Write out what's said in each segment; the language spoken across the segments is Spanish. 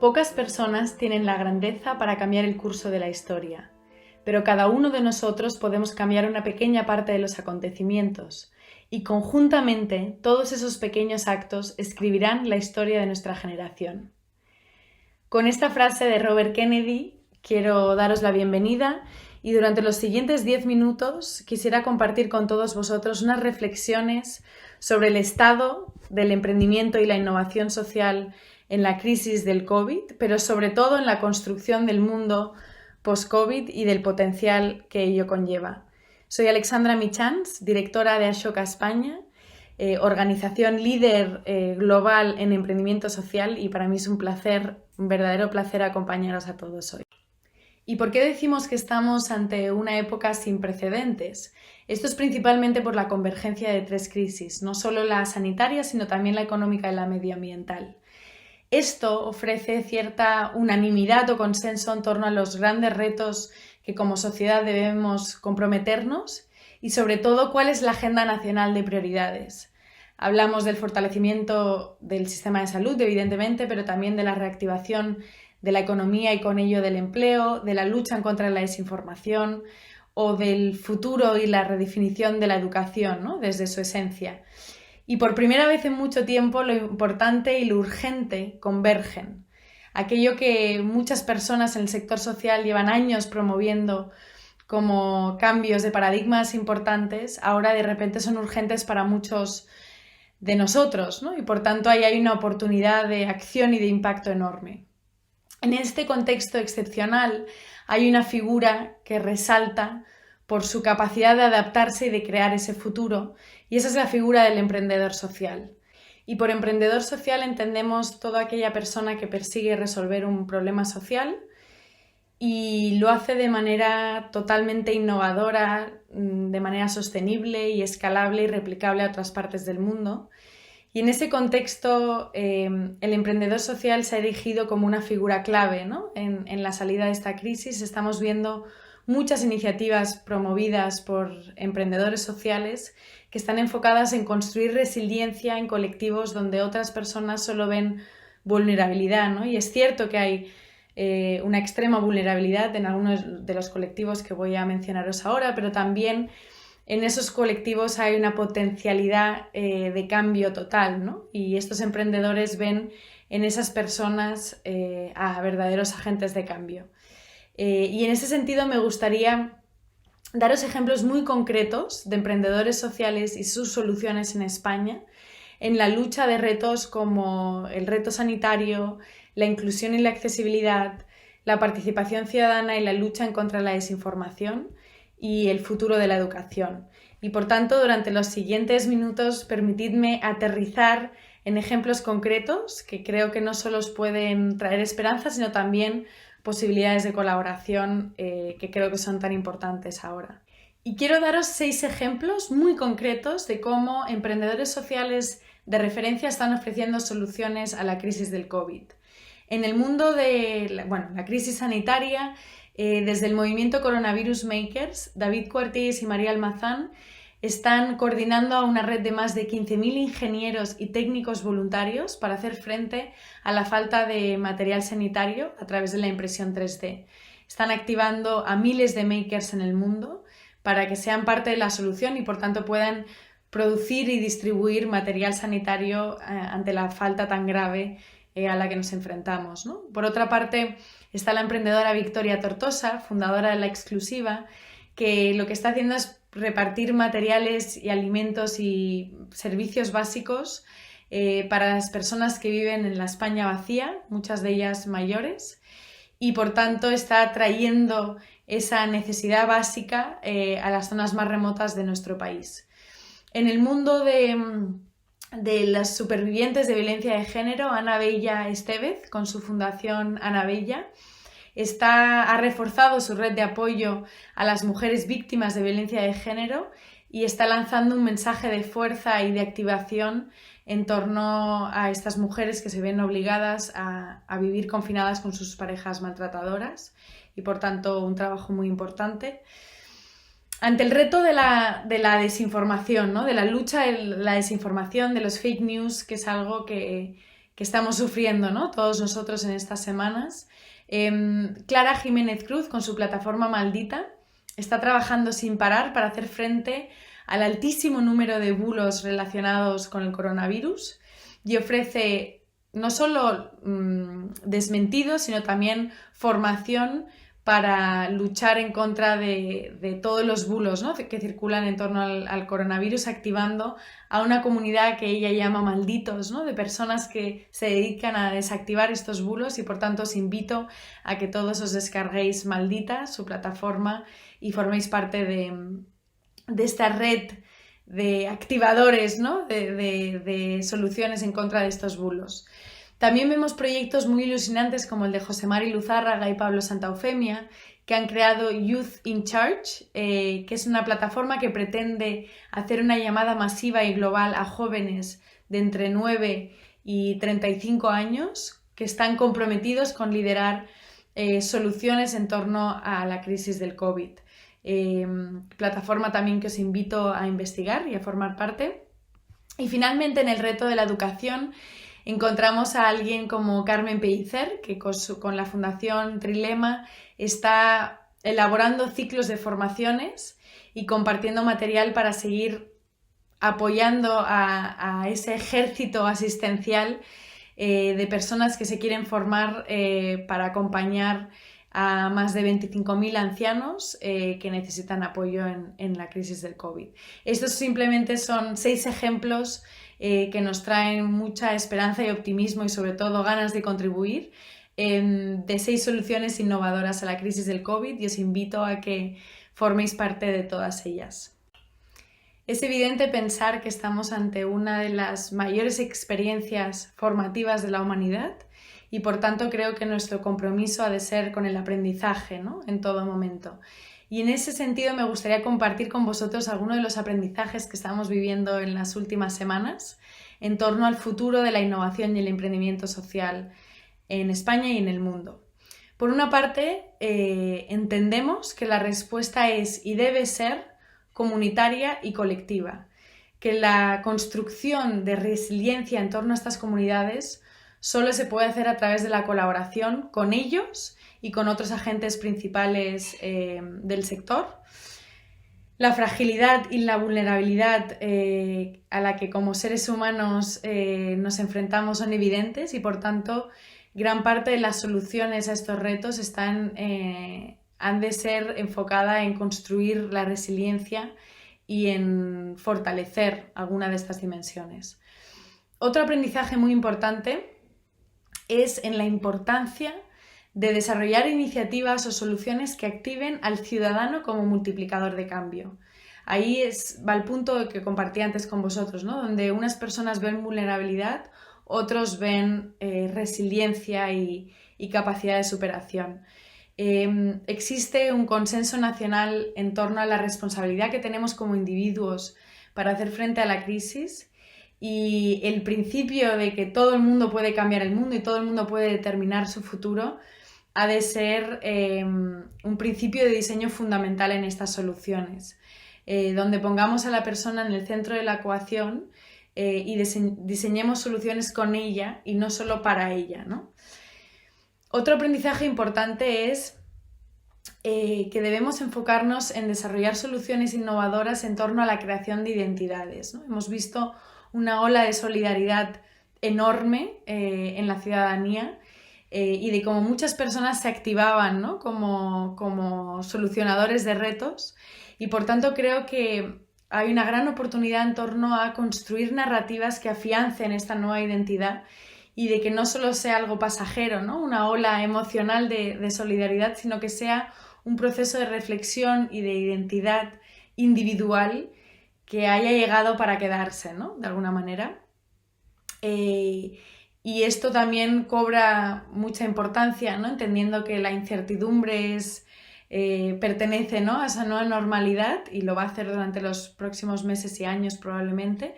Pocas personas tienen la grandeza para cambiar el curso de la historia, pero cada uno de nosotros podemos cambiar una pequeña parte de los acontecimientos, y conjuntamente todos esos pequeños actos escribirán la historia de nuestra generación. Con esta frase de Robert Kennedy quiero daros la bienvenida y durante los siguientes 10 minutos quisiera compartir con todos vosotros unas reflexiones sobre el estado del emprendimiento y la innovación social en la crisis del COVID, pero sobre todo en la construcción del mundo post-COVID y del potencial que ello conlleva. Soy Alexandra Michans, directora de Ashoka España, organización líder global en emprendimiento social, y para mí es un verdadero placer acompañaros a todos hoy. ¿Y por qué decimos que estamos ante una época sin precedentes? Esto es principalmente por la convergencia de 3 crisis, no solo la sanitaria, sino también la económica y la medioambiental. Esto ofrece cierta unanimidad o consenso en torno a los grandes retos que como sociedad debemos comprometernos y sobre todo cuál es la agenda nacional de prioridades. Hablamos del fortalecimiento del sistema de salud, evidentemente, pero también de la reactivación de la economía y con ello del empleo, de la lucha en contra de la desinformación o del futuro y la redefinición de la educación, ¿no?, desde su esencia. Y por primera vez en mucho tiempo lo importante y lo urgente convergen. Aquello que muchas personas en el sector social llevan años promoviendo como cambios de paradigmas importantes, ahora de repente son urgentes para muchos de nosotros, ¿no? Y por tanto ahí hay una oportunidad de acción y de impacto enorme. En este contexto excepcional hay una figura que resalta por su capacidad de adaptarse y de crear ese futuro, y esa es la figura del emprendedor social. Y por emprendedor social entendemos toda aquella persona que persigue resolver un problema social y lo hace de manera totalmente innovadora, de manera sostenible y escalable y replicable a otras partes del mundo. Y en ese contexto el emprendedor social se ha erigido como una figura clave, ¿no?, en la salida de esta crisis. Estamos viendo muchas iniciativas promovidas por emprendedores sociales que están enfocadas en construir resiliencia en colectivos donde otras personas solo ven vulnerabilidad, ¿no? Y es cierto que hay una extrema vulnerabilidad en algunos de los colectivos que voy a mencionaros ahora, pero también en esos colectivos hay una potencialidad de cambio total, ¿no? Y estos emprendedores ven en esas personas a verdaderos agentes de cambio. Y en ese sentido me gustaría daros ejemplos muy concretos de emprendedores sociales y sus soluciones en España en la lucha de retos como el reto sanitario, la inclusión y la accesibilidad, la participación ciudadana y la lucha en contra de la desinformación y el futuro de la educación. Y por tanto, durante los siguientes minutos, permitidme aterrizar en ejemplos concretos que creo que no solo os pueden traer esperanza, sino también posibilidades de colaboración que creo que son tan importantes ahora. Y quiero daros 6 ejemplos muy concretos de cómo emprendedores sociales de referencia están ofreciendo soluciones a la crisis del COVID. En el mundo de la crisis sanitaria, desde el movimiento Coronavirus Makers, David Cuartís y María Almazán están coordinando a una red de más de 15.000 ingenieros y técnicos voluntarios para hacer frente a la falta de material sanitario a través de la impresión 3D. Están activando a miles de makers en el mundo para que sean parte de la solución y por tanto puedan producir y distribuir material sanitario ante la falta tan grave a la que nos enfrentamos, ¿no? Por otra parte, está la emprendedora Victoria Tortosa, fundadora de La Exclusiva, que lo que está haciendo es repartir materiales y alimentos y servicios básicos para las personas que viven en la España vacía, muchas de ellas mayores, y por tanto está trayendo esa necesidad básica a las zonas más remotas de nuestro país. En el mundo de las supervivientes de violencia de género, Ana Bella Estevez, con su fundación Ana Bella, ha reforzado su red de apoyo a las mujeres víctimas de violencia de género y está lanzando un mensaje de fuerza y de activación en torno a estas mujeres que se ven obligadas a vivir confinadas con sus parejas maltratadoras y por tanto un trabajo muy importante. Ante el reto de la desinformación, ¿no?, de la lucha de la desinformación, de los fake news, que es algo que que estamos sufriendo, ¿no? Todos nosotros en estas semanas. Clara Jiménez Cruz, con su plataforma Maldita, está trabajando sin parar para hacer frente al altísimo número de bulos relacionados con el coronavirus y ofrece no solo desmentidos, sino también formación para luchar en contra de todos los bulos, ¿no?, que circulan en torno al coronavirus, activando a una comunidad que ella llama malditos, ¿no?, de personas que se dedican a desactivar estos bulos, y por tanto os invito a que todos os descarguéis Maldita, su plataforma, y forméis parte de esta red de activadores, ¿no?, de soluciones en contra de estos bulos. También vemos proyectos muy ilusionantes como el de José Mari Luzárraga y Pablo Santaeufemia, que han creado Youth in Charge, que es una plataforma que pretende hacer una llamada masiva y global a jóvenes de entre 9 y 35 años que están comprometidos con liderar soluciones en torno a la crisis del COVID. Plataforma también que os invito a investigar y a formar parte. Y finalmente, en el reto de la educación, encontramos a alguien como Carmen Pellicer, que con la Fundación Trilema está elaborando ciclos de formaciones y compartiendo material para seguir apoyando a ese ejército asistencial de personas que se quieren formar para acompañar a más de 25.000 ancianos que necesitan apoyo en la crisis del COVID. Estos simplemente son 6 ejemplos que nos traen mucha esperanza y optimismo y sobre todo ganas de contribuir, de 6 soluciones innovadoras a la crisis del COVID, y os invito a que forméis parte de todas ellas. Es evidente pensar que estamos ante una de las mayores experiencias formativas de la humanidad, y por tanto creo que nuestro compromiso ha de ser con el aprendizaje, ¿no?, en todo momento. Y en ese sentido me gustaría compartir con vosotros algunos de los aprendizajes que estamos viviendo en las últimas semanas en torno al futuro de la innovación y el emprendimiento social en España y en el mundo. Por una parte, entendemos que la respuesta es y debe ser comunitaria y colectiva, que la construcción de resiliencia en torno a estas comunidades solo se puede hacer a través de la colaboración con ellos y con otros agentes principales del sector. La fragilidad y la vulnerabilidad a la que como seres humanos nos enfrentamos son evidentes, y por tanto gran parte de las soluciones a estos retos han de ser enfocadas en construir la resiliencia y en fortalecer alguna de estas dimensiones. Otro aprendizaje muy importante es en la importancia de desarrollar iniciativas o soluciones que activen al ciudadano como multiplicador de cambio. Ahí va el punto que compartí antes con vosotros, ¿no?, donde unas personas ven vulnerabilidad, otros ven resiliencia y capacidad de superación. Existe un consenso nacional en torno a la responsabilidad que tenemos como individuos para hacer frente a la crisis, y el principio de que todo el mundo puede cambiar el mundo y todo el mundo puede determinar su futuro ha de ser un principio de diseño fundamental en estas soluciones, donde pongamos a la persona en el centro de la ecuación y diseñemos soluciones con ella y no solo para ella, ¿no? Otro aprendizaje importante es que debemos enfocarnos en desarrollar soluciones innovadoras en torno a la creación de identidades, ¿no? Hemos visto una ola de solidaridad enorme en la ciudadanía y de cómo muchas personas se activaban, ¿no?, como solucionadores de retos, y por tanto creo que hay una gran oportunidad en torno a construir narrativas que afiancen esta nueva identidad y de que no solo sea algo pasajero, ¿no?, una ola emocional de solidaridad, sino que sea un proceso de reflexión y de identidad individual que haya llegado para quedarse, ¿no?, de alguna manera. Y esto también cobra mucha importancia, ¿no?, entendiendo que la incertidumbre pertenece, ¿no?, a esa nueva normalidad, y lo va a hacer durante los próximos meses y años probablemente,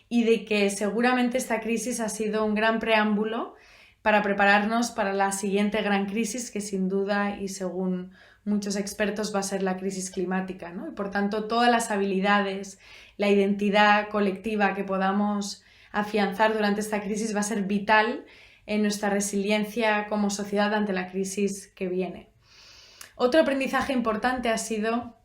y de que seguramente esta crisis ha sido un gran preámbulo para prepararnos para la siguiente gran crisis, que sin duda y según muchos expertos va a ser la crisis climática, ¿no? Y por tanto todas las habilidades, la identidad colectiva que podamos afianzar durante esta crisis va a ser vital en nuestra resiliencia como sociedad ante la crisis que viene. Otro aprendizaje importante ha sido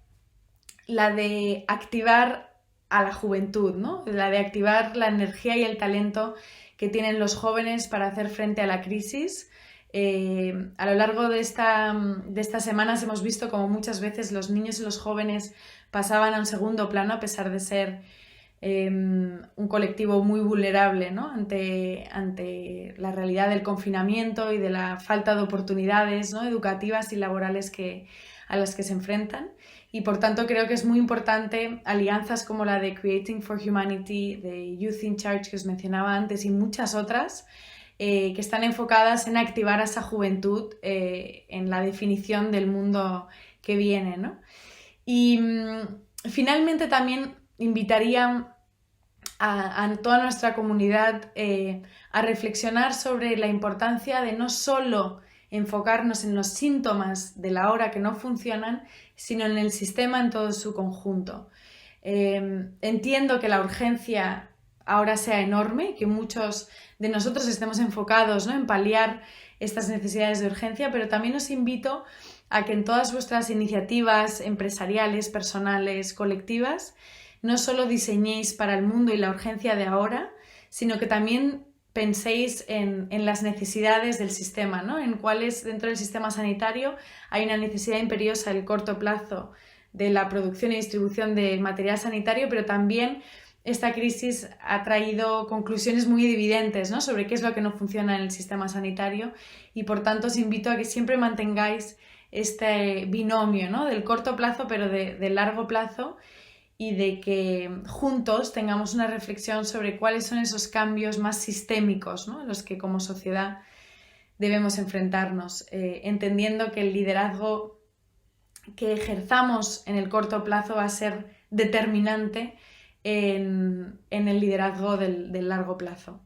la de activar a la juventud, ¿no? La de activar la energía y el talento que tienen los jóvenes para hacer frente a la crisis. A lo largo de estas semanas hemos visto como muchas veces los niños y los jóvenes pasaban a un segundo plano a pesar de ser un colectivo muy vulnerable, ¿no? ante la realidad del confinamiento y de la falta de oportunidades, ¿no? educativas y laborales a las que se enfrentan. Y por tanto creo que es muy importante alianzas como la de Creating for Humanity, de Youth in Charge que os mencionaba antes y muchas otras que están enfocadas en activar a esa juventud en la definición del mundo que viene, ¿no? Y finalmente también invitaría a toda nuestra comunidad a reflexionar sobre la importancia de no solo enfocarnos en los síntomas de la hora que no funcionan, sino en el sistema en todo su conjunto. Entiendo que la urgencia ahora sea enorme, que muchos de nosotros estemos enfocados, ¿no? en paliar estas necesidades de urgencia, pero también os invito a que en todas vuestras iniciativas empresariales, personales, colectivas, no solo diseñéis para el mundo y la urgencia de ahora, sino que también penséis en las necesidades del sistema, ¿no? En cuáles dentro del sistema sanitario hay una necesidad imperiosa del corto plazo de la producción y distribución de material sanitario, pero también esta crisis ha traído conclusiones muy evidentes, ¿no? Sobre qué es lo que no funciona en el sistema sanitario y por tanto os invito a que siempre mantengáis este binomio, ¿no? Del corto plazo pero de largo plazo y de que juntos tengamos una reflexión sobre cuáles son esos cambios más sistémicos, ¿no? a los que como sociedad debemos enfrentarnos, entendiendo que el liderazgo que ejerzamos en el corto plazo va a ser determinante en el liderazgo del largo plazo.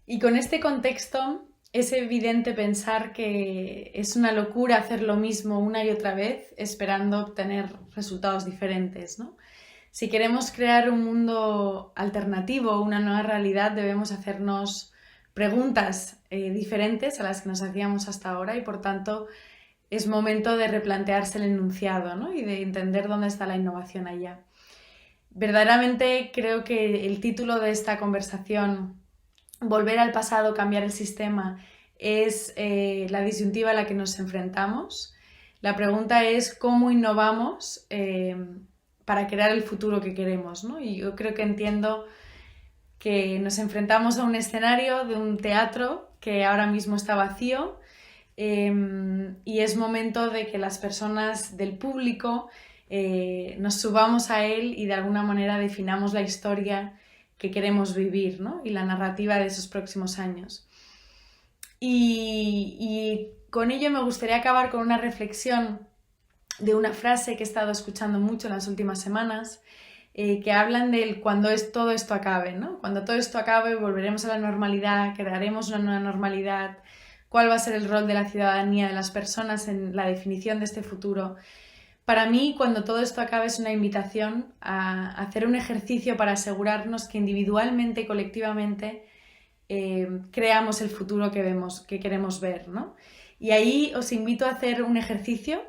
Y con este contexto es evidente pensar que es una locura hacer lo mismo una y otra vez esperando obtener resultados diferentes, ¿no? Si queremos crear un mundo alternativo, una nueva realidad, debemos hacernos preguntas diferentes a las que nos hacíamos hasta ahora y por tanto es momento de replantearse el enunciado, ¿no? y de entender dónde está la innovación allá. Verdaderamente creo que el título de esta conversación, Volver al pasado, cambiar el sistema, es la disyuntiva a la que nos enfrentamos. La pregunta es cómo innovamos para crear el futuro que queremos, ¿no? Y yo creo que entiendo que nos enfrentamos a un escenario de un teatro que ahora mismo está vacío y es momento de que las personas del público nos subamos a él y de alguna manera definamos la historia que queremos vivir, ¿no? y la narrativa de esos próximos años. Y con ello me gustaría acabar con una reflexión de una frase que he estado escuchando mucho en las últimas semanas, que hablan del cuando todo esto acabe, ¿no? Cuando todo esto acabe volveremos a la normalidad, crearemos una nueva normalidad, cuál va a ser el rol de la ciudadanía, de las personas en la definición de este futuro. Para mí, cuando todo esto acabe es una invitación a hacer un ejercicio para asegurarnos que individualmente y colectivamente creamos el futuro que queremos ver, ¿no? Y ahí os invito a hacer un ejercicio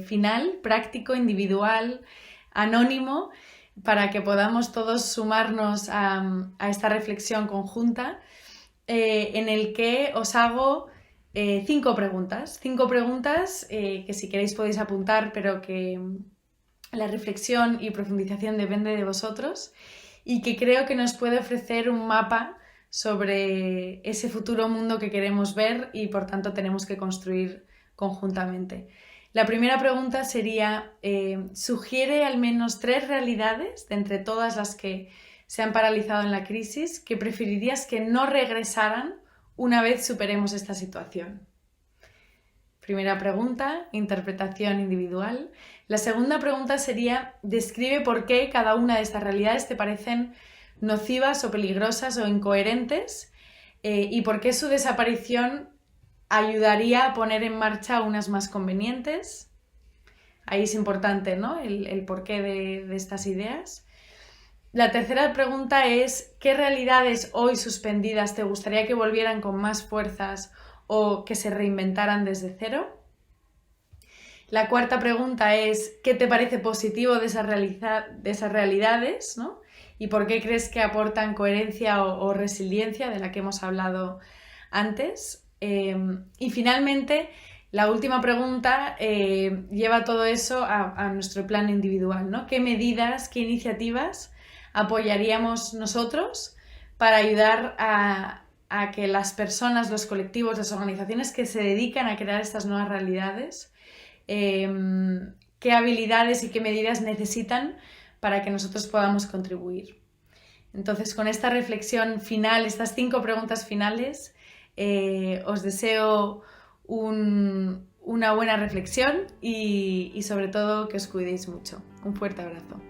final, práctico, individual, anónimo, para que podamos todos sumarnos a esta reflexión conjunta en el que os hago 5 preguntas. 5 preguntas que si queréis podéis apuntar, pero que la reflexión y profundización depende de vosotros y que creo que nos puede ofrecer un mapa sobre ese futuro mundo que queremos ver y por tanto tenemos que construir conjuntamente. La primera pregunta sería, ¿sugiere al menos 3 realidades de entre todas las que se han paralizado en la crisis que preferirías que no regresaran una vez superemos esta situación? Primera pregunta, interpretación individual. La segunda pregunta sería, describe por qué cada una de estas realidades te parecen nocivas o peligrosas o incoherentes y por qué su desaparición ayudaría a poner en marcha unas más convenientes. Ahí es importante, ¿no? el porqué de estas ideas. La tercera pregunta es, ¿qué realidades hoy suspendidas te gustaría que volvieran con más fuerzas o que se reinventaran desde cero? La cuarta pregunta es, ¿qué te parece positivo de esas realidades, ¿no? ¿Y por qué crees que aportan coherencia o resiliencia de la que hemos hablado antes? Y finalmente, la última pregunta lleva todo eso a nuestro plano individual, ¿no? ¿Qué medidas, qué iniciativas apoyaríamos nosotros para ayudar a que las personas, los colectivos, las organizaciones que se dedican a crear estas nuevas realidades, qué habilidades y qué medidas necesitan para que nosotros podamos contribuir? Entonces, con esta reflexión final, estas 5 preguntas finales, os deseo una buena reflexión y sobre todo que os cuidéis mucho. Un fuerte abrazo.